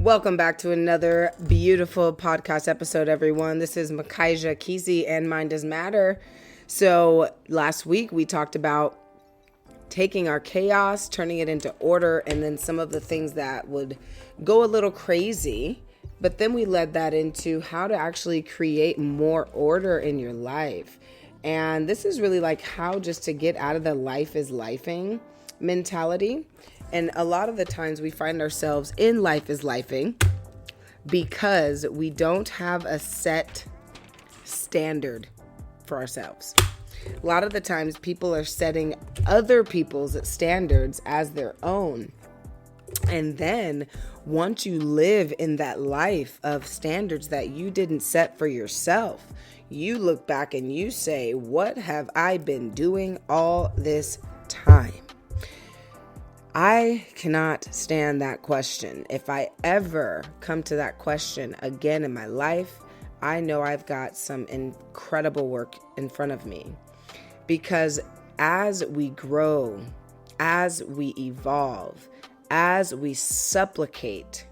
Welcome back to another beautiful podcast episode, everyone. This is Makaija Kesey and Mind Does Matter. So last week we talked about taking our chaos, turning it into order, and then some of the things that would go a little crazy. But then we led that into how to actually create more order in your life. And this is really like how just to get out of the life is lifing mentality. And a lot of the times we find ourselves in life is lifing because we don't have a set standard for ourselves. A lot of the times people are setting other people's standards as their own. And then once you live in that life of standards that you didn't set for yourself, you look back and you say, what have I been doing all this time? I cannot stand that question. If I ever come to that question again in my life, I know I've got some incredible work in front of me. Because as we grow, as we evolve, as we supplicate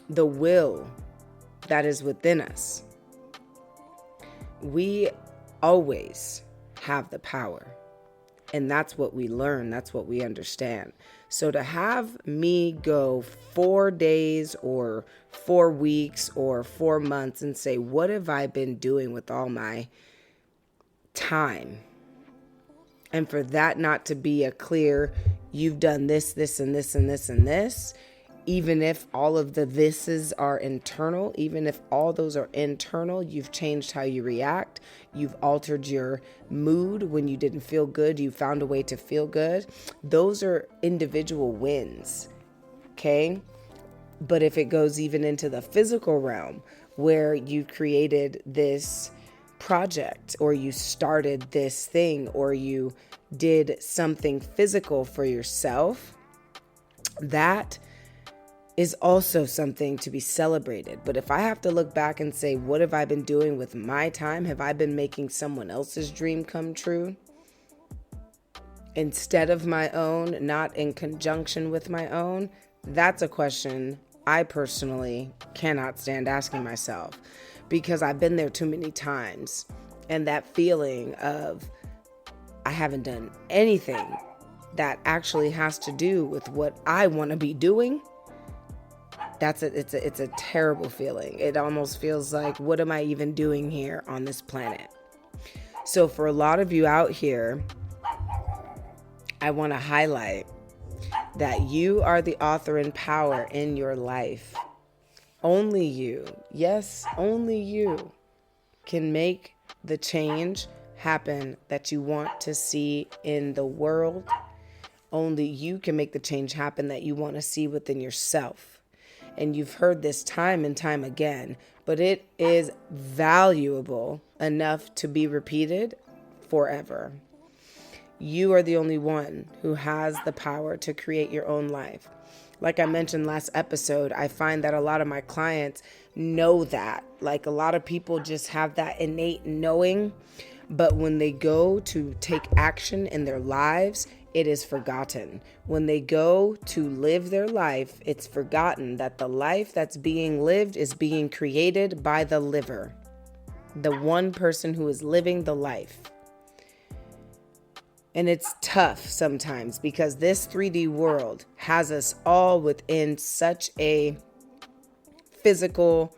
the will that is within us, we always have the power. And that's what we learn. That's what we understand. So to have me go 4 days or 4 weeks or 4 months and say, what have I been doing with all my time? And for that not to be a clear, you've done this, this, and this, and this, and this, even if all of the thises are internal, even if all those are internal, you've changed how you react. You've altered your mood when you didn't feel good. You found a way to feel good. Those are individual wins. Okay. But if it goes even into the physical realm where you created this project or you started this thing or you did something physical for yourself, that is also something to be celebrated. But if I have to look back and say, what have I been doing with my time? Have I been making someone else's dream come true instead of my own, not in conjunction with my own? That's a question I personally cannot stand asking myself, because I've been there too many times. And that feeling of I haven't done anything that actually has to do with what I want to be doing. It's a terrible feeling. It almost feels like, what am I even doing here on this planet? So for a lot of you out here, I want to highlight that you are the author and power in your life. Only you, yes, only you can make the change happen that you want to see in the world. Only you can make the change happen that you want to see within yourself. And you've heard this time and time again, but it is valuable enough to be repeated forever. You are the only one who has the power to create your own life. Like I mentioned last episode, I find that a lot of my clients know that. Like a lot of people just have that innate knowing, but when they go to take action in their lives, it is forgotten. When they go to live their life, it's forgotten that the life that's being lived is being created by the liver, the one person who is living the life. And it's tough sometimes because this 3D world has us all within such a physical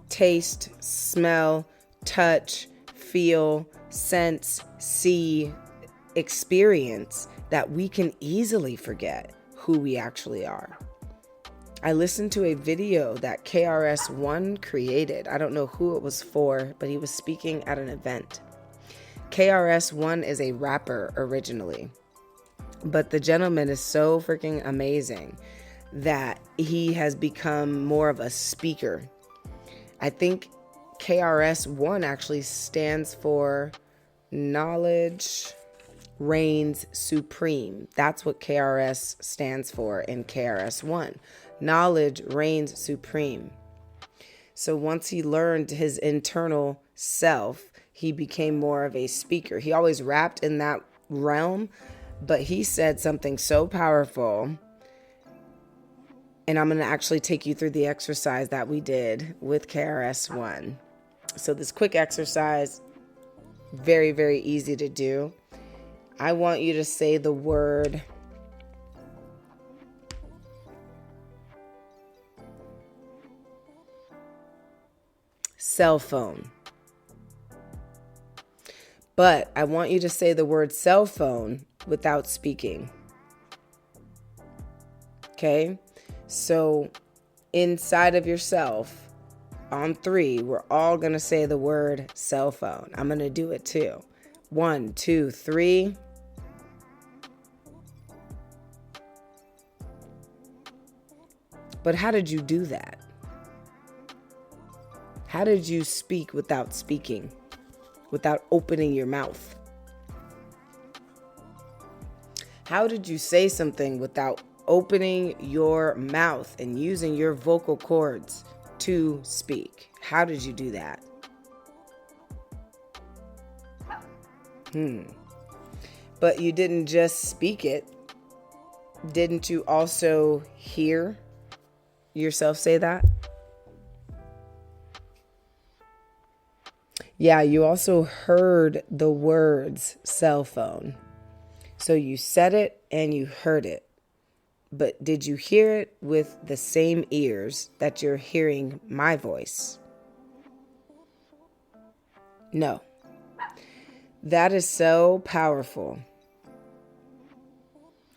taste, smell, touch, feel, sense, see, experience that we can easily forget who we actually are. I listened to a video that KRS-One created. I don't know who it was for, but he was speaking at an event. KRS-One is a rapper originally, but the gentleman is so freaking amazing that he has become more of a speaker. I think KRS-One actually stands for Knowledge Reigns Supreme. That's what KRS stands for in KRS-One. Knowledge reigns supreme. So once he learned his internal self, he became more of a speaker. He always rapped in that realm, but he said something so powerful And I'm going to actually take you through the exercise that we did with KRS-One. So this quick exercise, very, very easy to do. I want you to say the word cell phone. But I want you to say the word cell phone without speaking. Okay? So inside of yourself, on 3, we're all going to say the word cell phone. I'm going to do it too. 1, 2, 3. But how did you do that? How did you speak without speaking? Without opening your mouth? How did you say something without opening your mouth and using your vocal cords to speak? How did you do that? But you didn't just speak it. Didn't you also hear yourself say that? Yeah, you also heard the words cell phone. So you said it and you heard it. But did you hear it with the same ears that you're hearing my voice? No. That is so powerful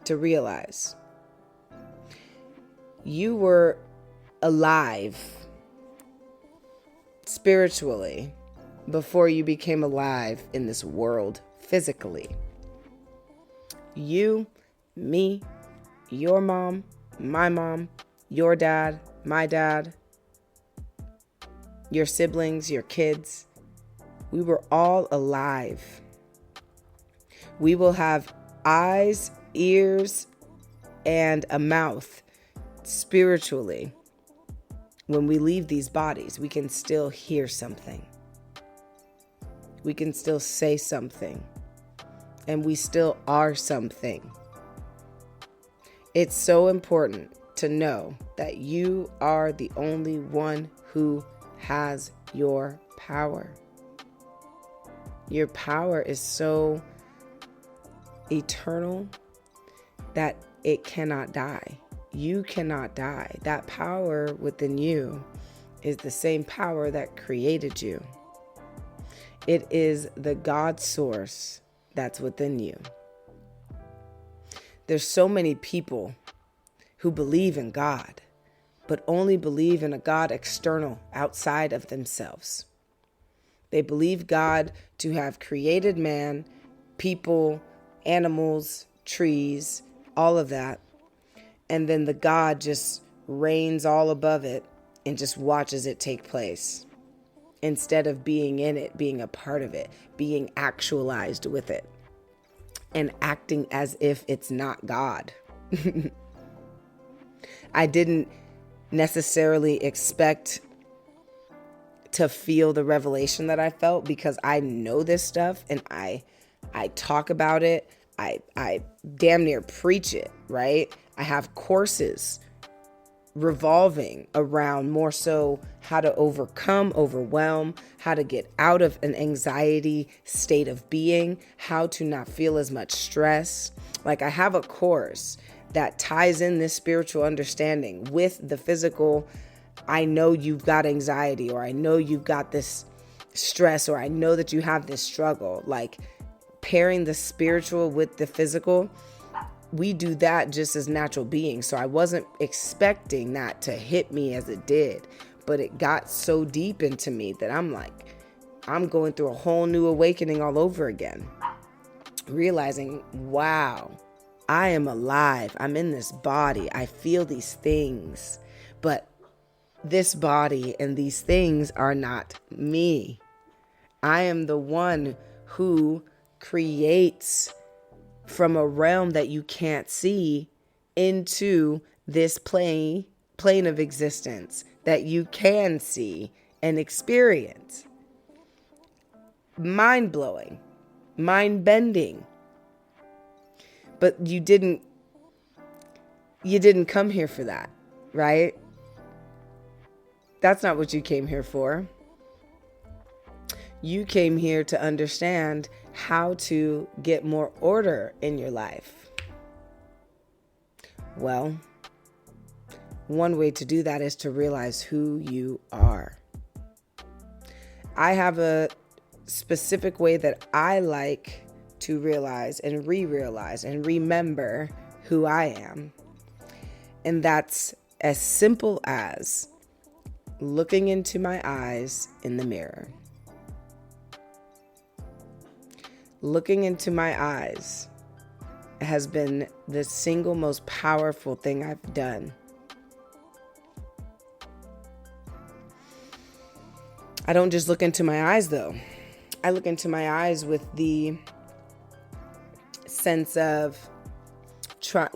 to realize. You were alive spiritually before you became alive in this world physically. You, me, your mom, my mom, your dad, my dad, your siblings, your kids, we were all alive. We will have eyes, ears, and a mouth spiritually. When we leave these bodies, we can still hear something. We can still say something. And we still are something. It's so important to know that you are the only one who has your power. Your power is so eternal that it cannot die. You cannot die. That power within you is the same power that created you. It is the God source that's within you. There's so many people who believe in God, but only believe in a God external, outside of themselves. They believe God to have created man, people, animals, trees, all of that. And then the God just reigns all above it and just watches it take place. Instead of being in it, being a part of it, being actualized with it, and acting as if it's not God. I didn't necessarily expect to feel the revelation that I felt because I know this stuff and I talk about it. I damn near preach it, right? I have courses revolving around more so how to overcome, overwhelm, how to get out of an anxiety state of being, how to not feel as much stress. Like I have a course that ties in this spiritual understanding with the physical. I know you've got anxiety, or I know you've got this stress, or I know that you have this struggle. Like pairing the spiritual with the physical, we do that just as natural beings. So I wasn't expecting that to hit me as it did, but it got so deep into me that I'm going through a whole new awakening all over again. Realizing, wow, I am alive. I'm in this body. I feel these things, but this body and these things are not me. I am the one who creates from a realm that you can't see into this plane of existence that you can see and experience. Mind-blowing, mind-bending. But you didn't come here for that. right? That's not what you came here for. You came here to understand how to get more order in your life. Well, one way to do that is to realize who you are. I have a specific way that I like to realize and re-realize and remember who I am. And that's as simple as looking into my eyes in the mirror. Looking into my eyes has been the single most powerful thing I've done. I don't just look into my eyes, though. I look into my eyes with the sense of,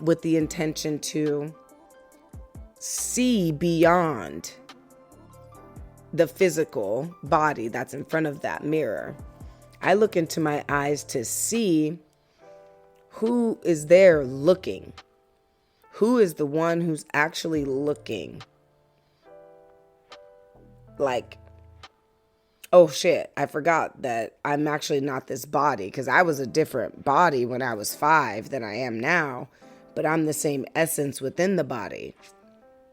with the intention to see beyond the physical body that's in front of that mirror. I look into my eyes to see who is there looking. Who is the one who's actually looking? Like, oh shit, I forgot that I'm actually not this body, because I was a different body when I was 5 than I am now, but I'm the same essence within the body.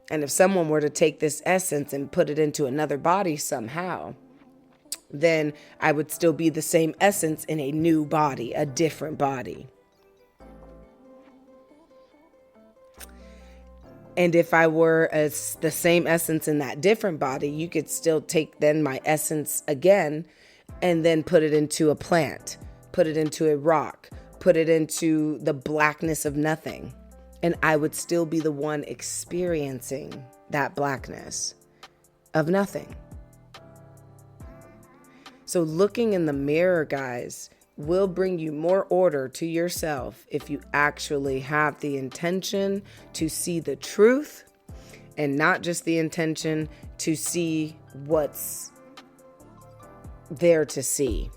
And if someone were to take this essence and put it into another body somehow, then I would still be the same essence in a new body, a different body. And if I were the same essence in that different body, you could still take then my essence again and then put it into a plant, put it into a rock, put it into the blackness of nothing. And I would still be the one experiencing that blackness of nothing. So looking in the mirror, guys, will bring you more order to yourself if you actually have the intention to see the truth and not just the intention to see what's there to see.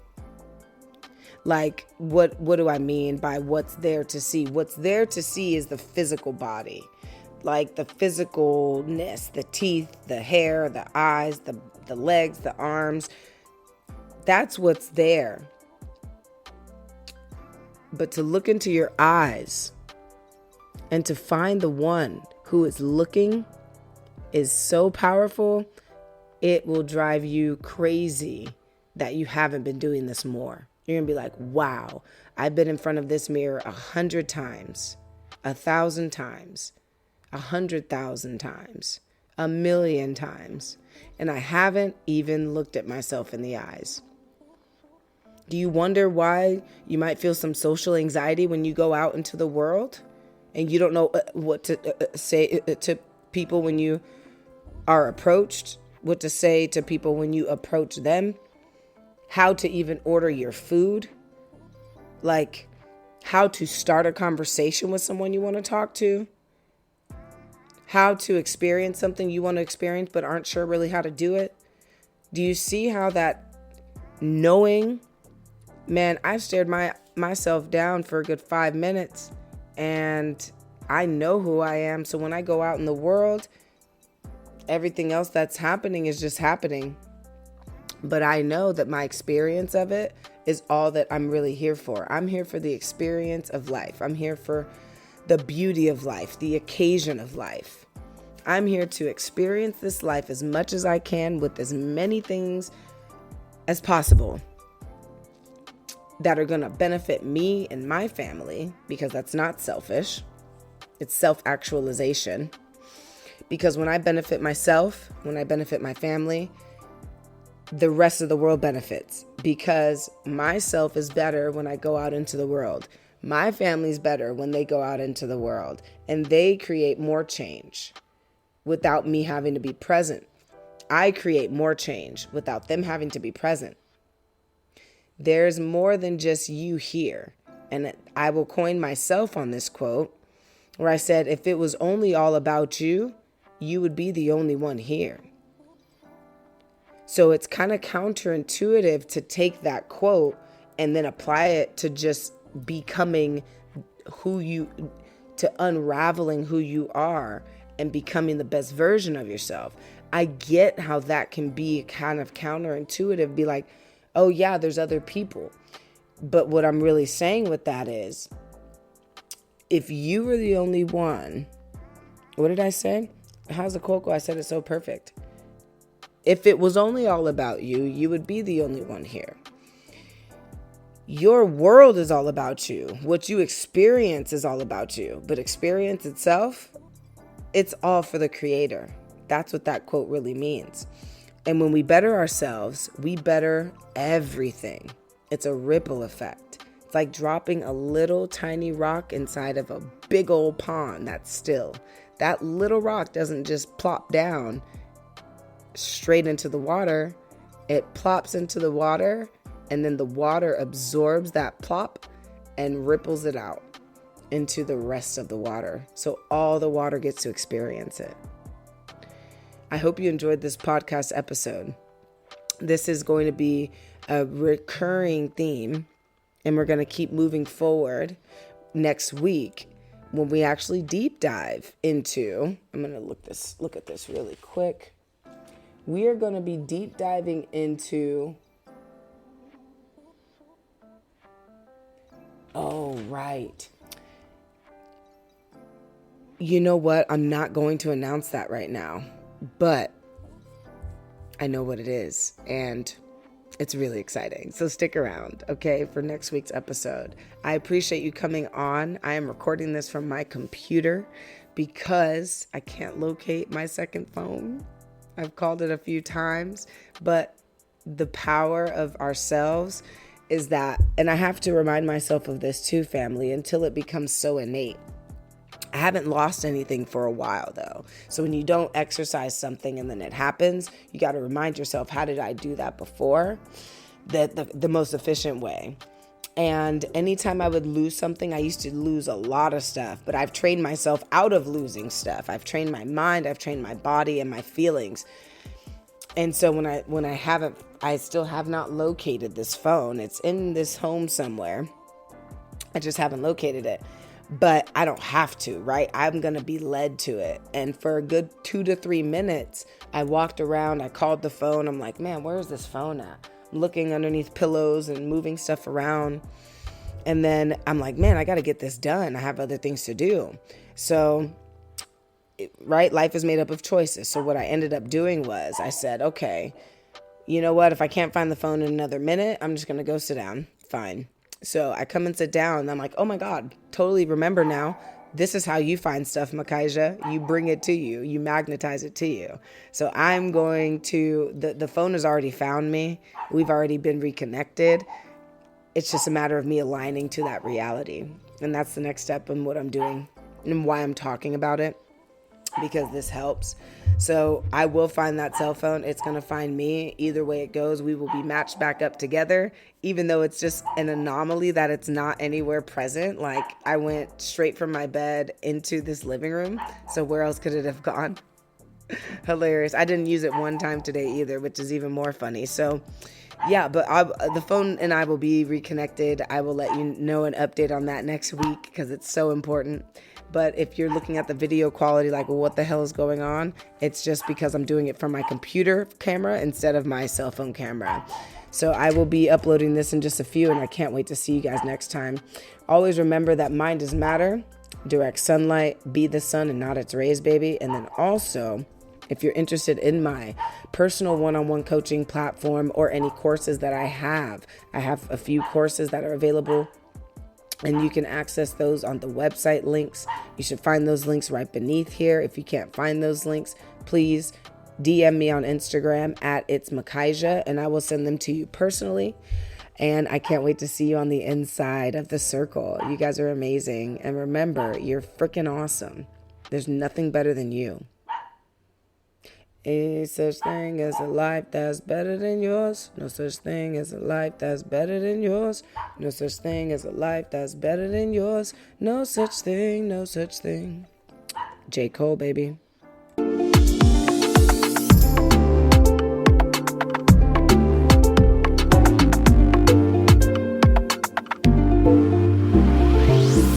Like, what do I mean by what's there to see? What's there to see is the physical body, like the physicalness, the teeth, the hair, the eyes, the legs, the arms. That's what's there. But to look into your eyes and to find the one who is looking is so powerful, it will drive you crazy that you haven't been doing this more. You're going to be like, wow, I've been in front of this mirror 100 times, 1,000 times, 100,000 times, 1,000,000 times, and I haven't even looked at myself in the eyes. Do you wonder why you might feel some social anxiety when you go out into the world and you don't know what to say to people when you are approached, what to say to people when you approach them, how to even order your food, like how to start a conversation with someone you want to talk to, how to experience something you want to experience but aren't sure really how to do it? Do you see how that knowing... Man, I've stared myself down for a good 5 minutes and I know who I am. So when I go out in the world, everything else that's happening is just happening. But I know that my experience of it is all that I'm really here for. I'm here for the experience of life. I'm here for the beauty of life, the occasion of life. I'm here to experience this life as much as I can with as many things as possible that are going to benefit me and my family, because that's not selfish. It's self-actualization. Because when I benefit myself, when I benefit my family, the rest of the world benefits, because myself is better when I go out into the world. My family's better when they go out into the world, and they create more change without me having to be present. I create more change without them having to be present. There's more than just you here. And I will coin myself on this quote where I said, if it was only all about you, you would be the only one here. So it's kind of counterintuitive to take that quote and then apply it to just becoming to unraveling who you are and becoming the best version of yourself. I get how that can be kind of counterintuitive, be like, oh yeah, there's other people. But what I'm really saying with that is, if you were the only one, what did I say? How's the quote go? I said it so perfect. If it was only all about you, you would be the only one here. Your world is all about you. What you experience is all about you. But experience itself, it's all for the creator. That's what that quote really means. And when we better ourselves, we better everything. It's a ripple effect. It's like dropping a little tiny rock inside of a big old pond that's still. That little rock doesn't just plop down straight into the water. It plops into the water, and then the water absorbs that plop and ripples it out into the rest of the water. So all the water gets to experience it. I hope you enjoyed this podcast episode. This is going to be a recurring theme, and we're going to keep moving forward next week when we actually deep dive into, I'm going to look at this really quick. We are going to be deep diving into, oh, right. You know what? I'm not going to announce that right now, but I know what it is, and it's really exciting. So stick around, okay, for next week's episode. I appreciate you coming on. I am recording this from my computer because I can't locate my second phone. I've called it a few times, but the power of ourselves is that, and I have to remind myself of this too, family, until it becomes so innate. I haven't lost anything for a while, though. So when you don't exercise something and then it happens, you got to remind yourself, how did I do that before? The most efficient way. And anytime I would lose something, I used to lose a lot of stuff, but I've trained myself out of losing stuff. I've trained my mind, I've trained my body and my feelings. And so when I still have not located this phone. It's in this home somewhere. I just haven't located it. But I don't have to, right? I'm going to be led to it. And for a good 2 to 3 minutes, I walked around, I called the phone. I'm like, man, where's this phone at? I'm looking underneath pillows and moving stuff around. And then I'm like, man, I got to get this done. I have other things to do. So, right? Life is made up of choices. So what I ended up doing was I said, okay, you know what? If I can't find the phone in another minute, I'm just going to go sit down. Fine. So I come and sit down and I'm like, oh my God, totally remember now. This is how you find stuff, Makaija. You bring it to you. You magnetize it to you. So I'm going to, the phone has already found me. We've already been reconnected. It's just a matter of me aligning to that reality. And that's the next step in what I'm doing and why I'm talking about it, because this helps. So I will find that cell phone. It's going to find me. Either way it goes, we will be matched back up together, even though it's just an anomaly that it's not anywhere present. Like, I went straight from my bed into this living room. So where else could it have gone? Hilarious. I didn't use it one time today either, which is even more funny. So yeah, but the phone and I will be reconnected. I will let you know an update on that next week because it's so important. But if you're looking at the video quality, like, well, what the hell is going on? It's just because I'm doing it from my computer camera instead of my cell phone camera. So I will be uploading this in just a few, and I can't wait to see you guys next time. Always remember that mind is matter, direct sunlight, be the sun and not its rays, baby. And then also, if you're interested in my personal one-on-one coaching platform or any courses that I have a few courses that are available, and you can access those on the website links. You should find those links right beneath here. If you can't find those links, please DM me on Instagram at It's Makaija, and I will send them to you personally. And I can't wait to see you on the inside of the circle. You guys are amazing. And remember, you're freaking awesome. There's nothing better than you. Ain't such thing as a life that's better than yours. No such thing as a life that's better than yours. No such thing as a life that's better than yours. No such thing, no such thing. J. Cole, baby.